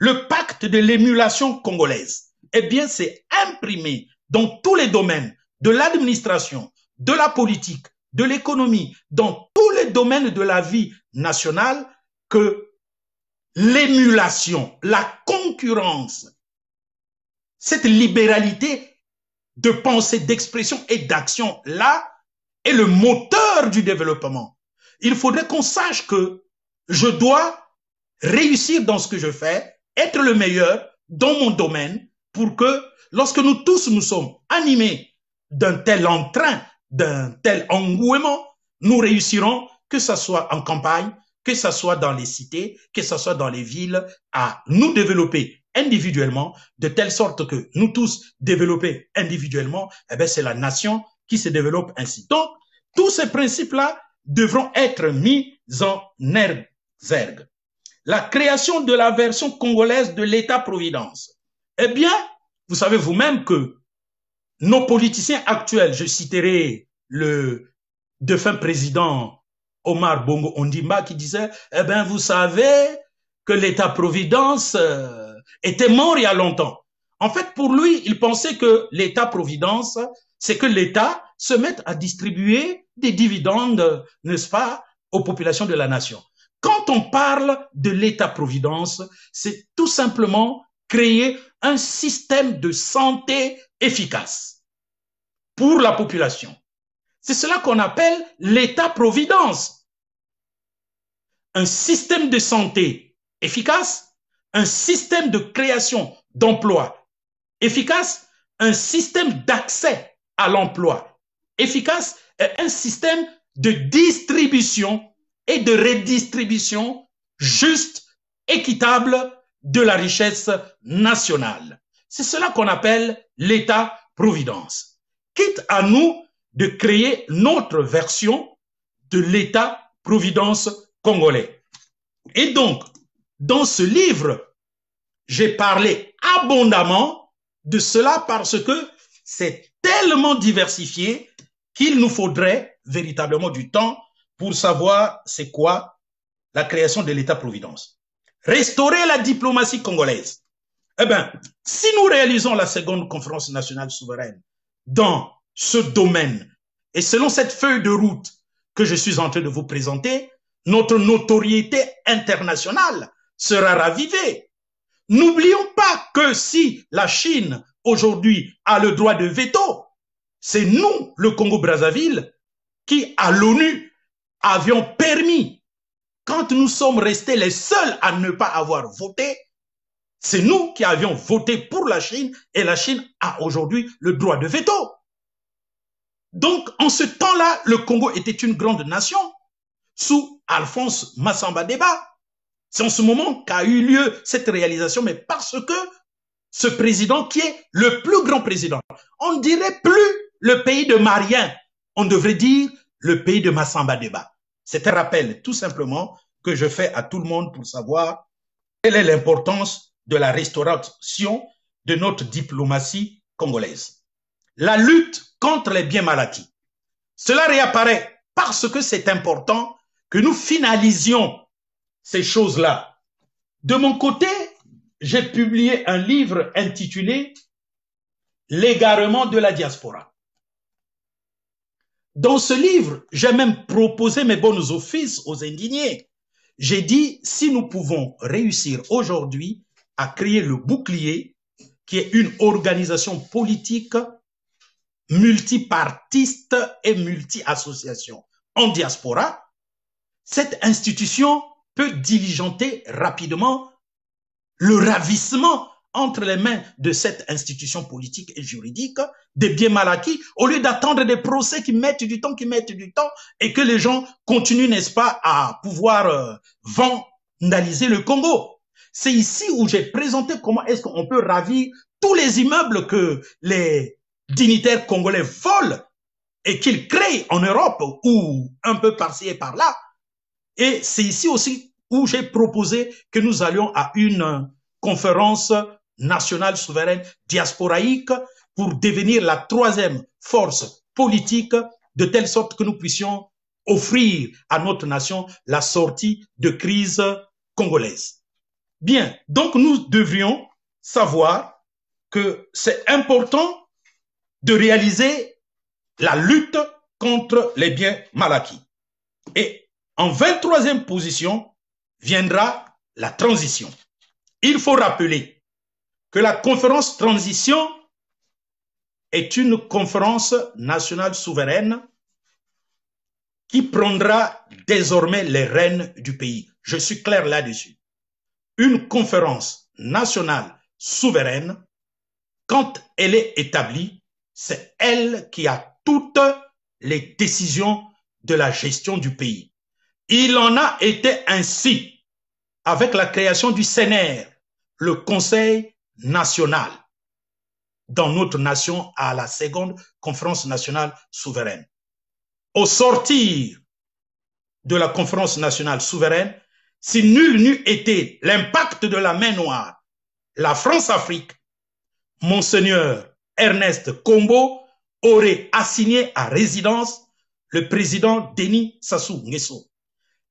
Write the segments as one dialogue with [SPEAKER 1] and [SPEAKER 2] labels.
[SPEAKER 1] le pacte de l'émulation congolaise, eh bien, c'est imprimé dans tous les domaines de l'administration, de la politique, de l'économie, dans tous les domaines de la vie nationale, que l'émulation, la concurrence, cette libéralité de pensée, d'expression et d'action là est le moteur du développement. Il faudrait qu'on sache que je dois réussir dans ce que je fais, être le meilleur dans mon domaine pour que lorsque nous tous nous sommes animés d'un tel entrain, d'un tel engouement, nous réussirons, que ce soit en campagne, que ce soit dans les cités, que ce soit dans les villes, à nous développer individuellement, de telle sorte que nous tous développer individuellement, eh bien, c'est la nation qui se développe ainsi. Donc, tous ces principes-là devront être mis en exergue. La création de la version congolaise de l'État-providence. Eh bien, vous savez vous-même que nos politiciens actuels, je citerai le défunt président Omar Bongo Ondimba qui disait, eh bien, vous savez que l'État-providence était mort il y a longtemps. En fait, pour lui, il pensait que l'État-providence, c'est que l'État se mette à distribuer des dividendes, n'est-ce pas, aux populations de la nation. Quand on parle de l'État-providence, c'est tout simplement créer un système de santé efficace pour la population. C'est cela qu'on appelle l'État-providence. Un système de santé efficace, un système de création d'emplois efficace, un système d'accès à l'emploi efficace et un système de distribution et de redistribution juste, équitable de la richesse nationale. C'est cela qu'on appelle l'État-providence. Quitte à nous de créer notre version de l'État-providence congolais. Et donc, dans ce livre, j'ai parlé abondamment de cela parce que c'est tellement diversifié qu'il nous faudrait véritablement du temps pour savoir c'est quoi la création de l'État-providence. Restaurer la diplomatie congolaise. Eh bien, si nous réalisons la seconde conférence nationale souveraine dans ce domaine, et selon cette feuille de route que je suis en train de vous présenter, notre notoriété internationale sera ravivée. N'oublions pas que si la Chine aujourd'hui a le droit de veto, c'est nous, le Congo-Brazzaville, qui à l'ONU avions permis, quand nous sommes restés les seuls à ne pas avoir voté, c'est nous qui avions voté pour la Chine et la Chine a aujourd'hui le droit de veto. Donc, en ce temps-là, le Congo était une grande nation sous Alphonse Massamba Deba. C'est en ce moment qu'a eu lieu cette réalisation, mais parce que ce président qui est le plus grand président, on ne dirait plus le pays de Marien, on devrait dire le pays de Massamba Deba. C'est un rappel tout simplement que je fais à tout le monde pour savoir quelle est l'importance de la restauration de notre diplomatie congolaise. La lutte contre les biens mal acquis. Cela réapparaît parce que c'est important que nous finalisions ces choses-là. De mon côté, j'ai publié un livre intitulé « L'égarement de la diaspora ». Dans ce livre, j'ai même proposé mes bons offices aux indignés. J'ai dit, si nous pouvons réussir aujourd'hui à créer le bouclier, qui est une organisation politique multipartiste et multi-association en diaspora, cette institution peut diligenter rapidement le ravissement entre les mains de cette institution politique et juridique des biens mal acquis, au lieu d'attendre des procès qui mettent du temps, et que les gens continuent, n'est-ce pas, à pouvoir vandaliser le Congo. C'est ici où j'ai présenté comment est-ce qu'on peut ravir tous les immeubles que les dignitaires congolais volent et qu'ils créent en Europe ou un peu par-ci et par-là. Et c'est ici aussi où j'ai proposé que nous allions à une conférence nationale souveraine diasporaïque pour devenir la troisième force politique de telle sorte que nous puissions offrir à notre nation la sortie de crise congolaise. Bien, donc nous devrions savoir que c'est important de réaliser la lutte contre les biens mal acquis. Et en 23e position viendra la transition. Il faut rappeler que la conférence transition est une conférence nationale souveraine qui prendra désormais les rênes du pays. Je suis clair là-dessus. Une conférence nationale souveraine, quand elle est établie, c'est elle qui a toutes les décisions de la gestion du pays. Il en a été ainsi avec la création du CNR, le Conseil national, dans notre nation à la seconde conférence nationale souveraine. Au sortir de la conférence nationale souveraine, si nul n'eût été l'impact de la main noire, la France-Afrique, Monseigneur Ernest Kombo aurait assigné à résidence le président Denis Sassou Nguesso.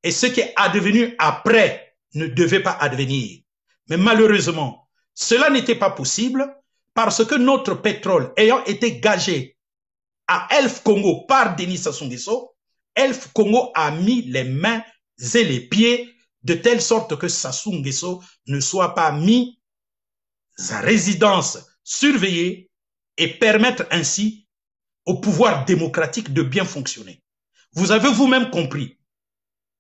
[SPEAKER 1] Et ce qui est advenu après ne devait pas advenir. Mais malheureusement, cela n'était pas possible parce que notre pétrole ayant été gagé à Elf Congo par Denis Sassou Nguesso, Elf Congo a mis les mains et les pieds de telle sorte que Sassou Nguesso ne soit pas mis à résidence surveillée et permettre ainsi au pouvoir démocratique de bien fonctionner. Vous avez vous-même compris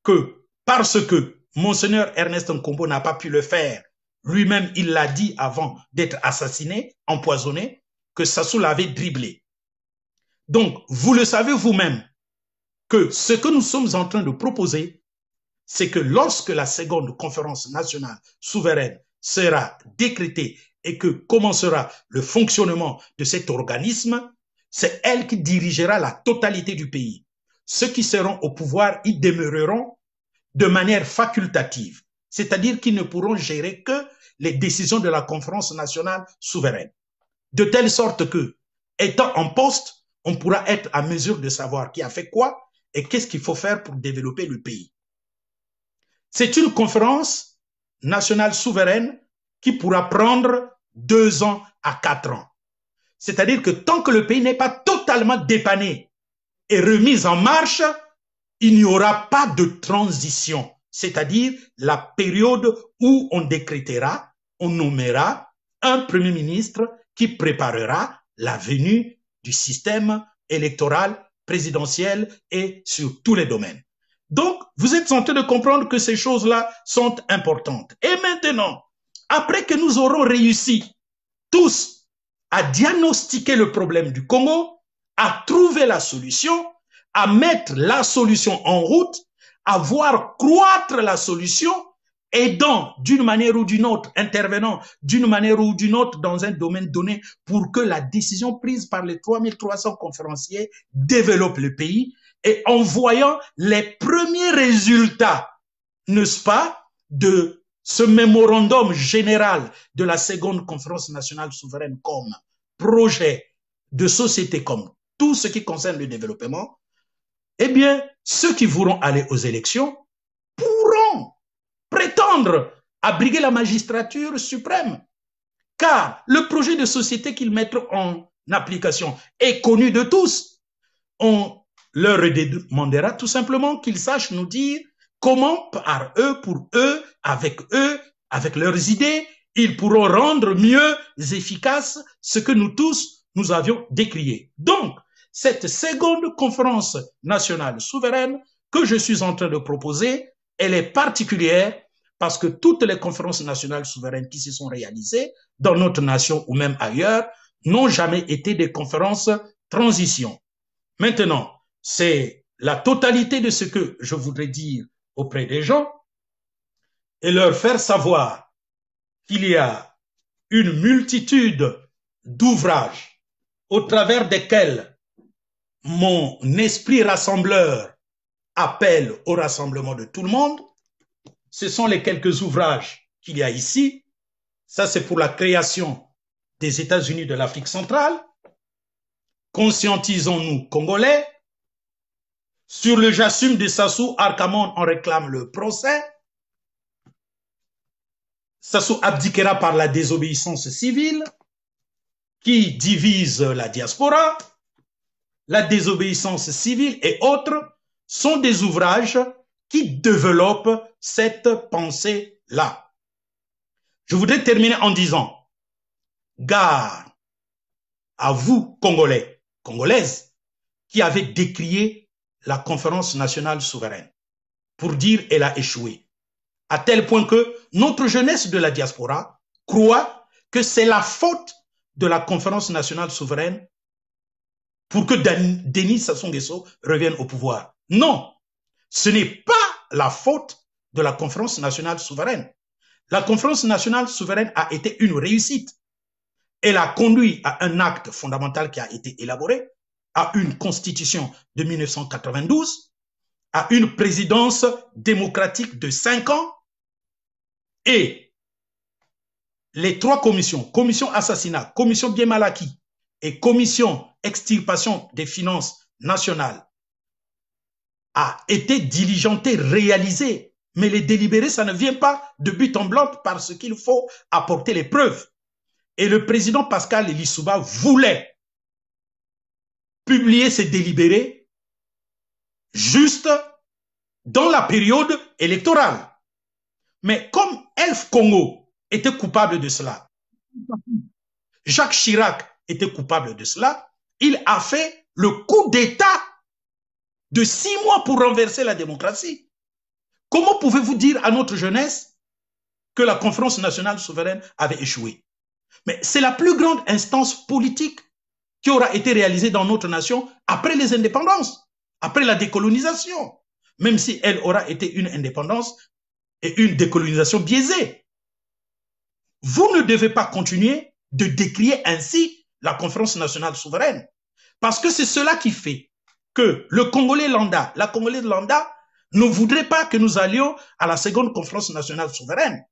[SPEAKER 1] que parce que Monseigneur Ernest Nkombo n'a pas pu le faire, lui-même il l'a dit avant d'être assassiné, empoisonné, que Sassou l'avait dribblé. Donc, vous le savez vous-même que ce que nous sommes en train de proposer, c'est que lorsque la seconde conférence nationale souveraine sera décrétée et que commencera le fonctionnement de cet organisme, c'est elle qui dirigera la totalité du pays. Ceux qui seront au pouvoir y demeureront de manière facultative, c'est-à-dire qu'ils ne pourront gérer que les décisions de la conférence nationale souveraine. De telle sorte que, étant en poste, on pourra être à mesure de savoir qui a fait quoi et qu'est-ce qu'il faut faire pour développer le pays. C'est une conférence nationale souveraine qui pourra prendre 2 ans à 4 ans. C'est-à-dire que tant que le pays n'est pas totalement dépanné et remis en marche, il n'y aura pas de transition. C'est-à-dire la période où on décrétera, on nommera un premier ministre qui préparera la venue du système électoral, présidentiel et sur tous les domaines. Donc, vous êtes en train de comprendre que ces choses-là sont importantes. Et maintenant, après que nous aurons réussi tous à diagnostiquer le problème du Congo, à trouver la solution, à mettre la solution en route, à voir croître la solution, aidant d'une manière ou d'une autre, intervenant d'une manière ou d'une autre dans un domaine donné pour que la décision prise par les 3300 conférenciers développe le pays et en voyant les premiers résultats, n'est-ce pas, de ce mémorandum général de la seconde conférence nationale souveraine comme projet de société, comme tout ce qui concerne le développement, eh bien, ceux qui voudront aller aux élections pourront prétendre à briguer la magistrature suprême. Car le projet de société qu'ils mettront en application est connu de tous. On leur demandera tout simplement qu'ils sachent nous dire comment, par eux, pour eux, avec leurs idées, ils pourront rendre mieux efficace ce que nous tous, nous avions décrié. Donc, cette seconde conférence nationale souveraine que je suis en train de proposer, elle est particulière parce que toutes les conférences nationales souveraines qui se sont réalisées dans notre nation ou même ailleurs n'ont jamais été des conférences transition. Maintenant, c'est la totalité de ce que je voudrais dire auprès des gens et leur faire savoir qu'il y a une multitude d'ouvrages au travers desquels mon esprit rassembleur appelle au rassemblement de tout le monde. Ce sont les quelques ouvrages qu'il y a ici. Ça, c'est pour la création des États-Unis de l'Afrique centrale. Conscientisons-nous, Congolais. Sur le Jassume de Sassou, Arcamon, on réclame le procès. Sassou abdiquera par la désobéissance civile qui divise la diaspora. La désobéissance civile et autres sont des ouvrages qui développent cette pensée-là. Je voudrais terminer en disant, gare à vous, Congolais, Congolaises, qui avez décrié la conférence nationale souveraine pour dire qu'elle a échoué, à tel point que notre jeunesse de la diaspora croit que c'est la faute de la conférence nationale souveraine pour que Denis Sassou Nguesso revienne au pouvoir. Non, ce n'est pas la faute de la conférence nationale souveraine. La conférence nationale souveraine a été une réussite. Elle a conduit à un acte fondamental qui a été élaboré, à une constitution de 1992, à une présidence démocratique de 5 ans, et les 3 commissions, commission assassinat, commission bien mal acquis et commission extirpation des finances nationales, a été diligenté, réalisé. Mais les délibérés, ça ne vient pas de but en blanc parce qu'il faut apporter les preuves. Et le président Pascal Lissouba voulait publier ces délibérés juste dans la période électorale. Mais comme Elf Congo était coupable de cela, Jacques Chirac était coupable de cela, il a fait le coup d'État de 6 mois pour renverser la démocratie. Comment pouvez-vous dire à notre jeunesse que la conférence nationale souveraine avait échoué? Mais c'est la plus grande instance politique qui aura été réalisée dans notre nation après les indépendances, après la décolonisation, même si elle aura été une indépendance et une décolonisation biaisée. Vous ne devez pas continuer de décrier ainsi la conférence nationale souveraine, parce que c'est cela qui fait que le Congolais lambda, la Congolaise lambda, ne voudrait pas que nous allions à la seconde conférence nationale souveraine.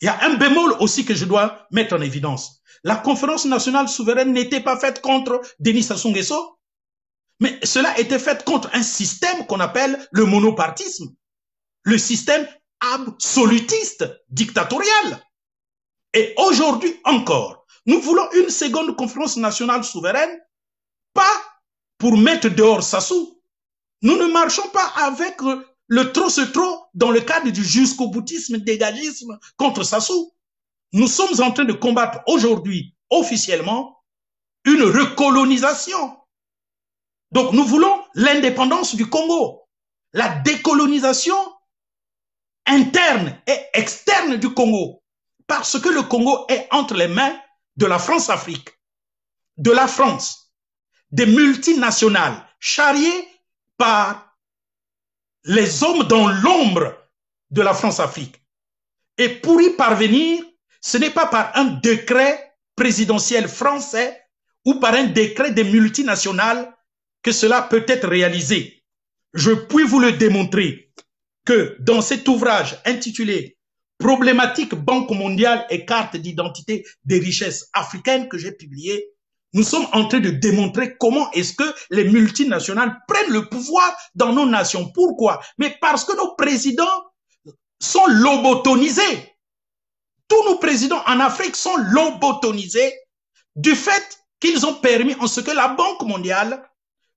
[SPEAKER 1] Il y a un bémol aussi que je dois mettre en évidence. La conférence nationale souveraine n'était pas faite contre Denis Sassou Nguesso, mais cela était fait contre un système qu'on appelle le monopartisme, le système absolutiste, dictatorial. Et aujourd'hui encore, nous voulons une seconde conférence nationale souveraine, pas pour mettre dehors Sassou. Nous ne marchons pas avec le trop c'est trop dans le cadre du jusqu'au boutisme, dégagisme contre Sassou. Nous sommes en train de combattre aujourd'hui officiellement une recolonisation. Donc nous voulons l'indépendance du Congo, la décolonisation interne et externe du Congo, parce que le Congo est entre les mains de la France-Afrique, de la France, des multinationales charriées par les hommes dans l'ombre de la France-Afrique. Et pour y parvenir, ce n'est pas par un décret présidentiel français ou par un décret des multinationales que cela peut être réalisé. Je puis vous le démontrer que dans cet ouvrage intitulé « Problématique Banque mondiale et carte d'identité des richesses africaines » que j'ai publié, nous sommes en train de démontrer comment est-ce que les multinationales prennent le pouvoir dans nos nations. Pourquoi? Mais parce que nos présidents sont lobotonisés. Tous nos présidents en Afrique sont lobotonisés du fait qu'ils ont permis en ce que la Banque mondiale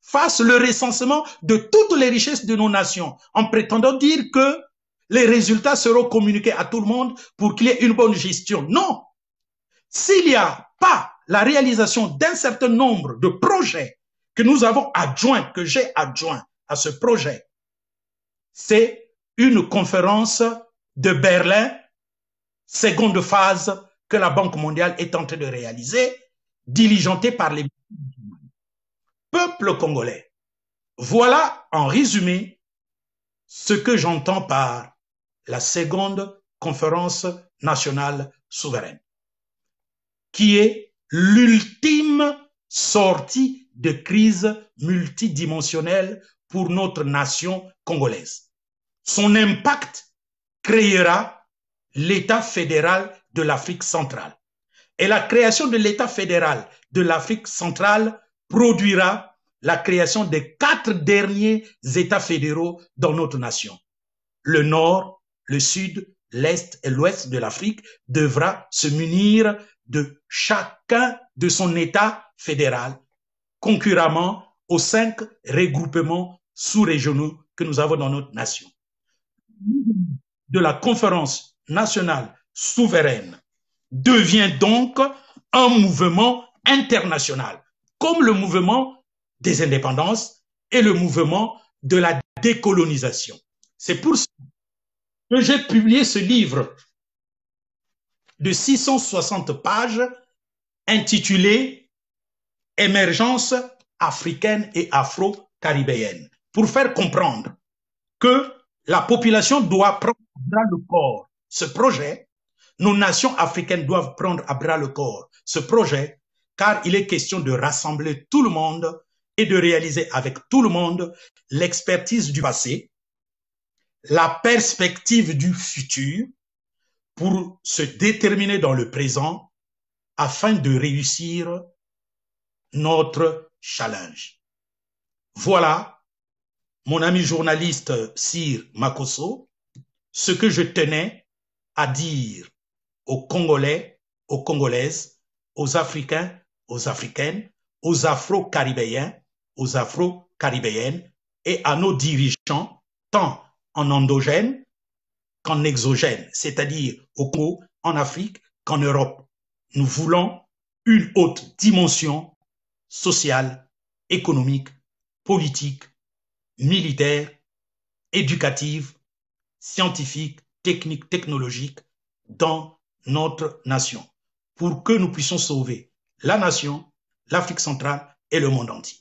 [SPEAKER 1] fasse le recensement de toutes les richesses de nos nations, en prétendant dire que les résultats seront communiqués à tout le monde pour qu'il y ait une bonne gestion. Non. S'il n'y a pas la réalisation d'un certain nombre de projets que nous avons adjoints, que j'ai adjoints à ce projet, c'est une conférence de Berlin, seconde phase que la Banque mondiale est en train de réaliser, diligentée par les peuples congolais. Voilà en résumé ce que j'entends par la seconde conférence nationale souveraine, qui est l'ultime sortie de crise multidimensionnelle pour notre nation congolaise. Son impact créera l'État fédéral de l'Afrique centrale. Et la création de l'État fédéral de l'Afrique centrale produira la création des 4 derniers États fédéraux dans notre nation. Le Nord, le Sud, l'Est et l'Ouest de l'Afrique devra se munir de chacun de son État fédéral, concurremment aux 5 regroupements sous-régionaux que nous avons dans notre nation. De la conférence nationale souveraine devient donc un mouvement international, comme le mouvement des indépendances et le mouvement de la décolonisation. C'est pour ça que j'ai publié ce livre de 660 pages intitulé « Émergence africaine et afro-caribéenne » pour faire comprendre que la population doit prendre à bras le corps ce projet, nos nations africaines doivent prendre à bras le corps ce projet, car il est question de rassembler tout le monde et de réaliser avec tout le monde l'expertise du passé, la perspective du futur pour se déterminer dans le présent afin de réussir notre challenge. Voilà, mon ami journaliste Sir Makosso, ce que je tenais à dire aux Congolais, aux Congolaises, aux Africains, aux Africaines, aux Afro-Caribéens, aux Afro-Caribéennes et à nos dirigeants, tant en endogène qu'en exogène, c'est-à-dire au Congo, en Afrique, qu'en Europe. Nous voulons une haute dimension sociale, économique, politique, militaire, éducative, scientifique, technique, technologique dans notre nation pour que nous puissions sauver la nation, l'Afrique centrale et le monde entier.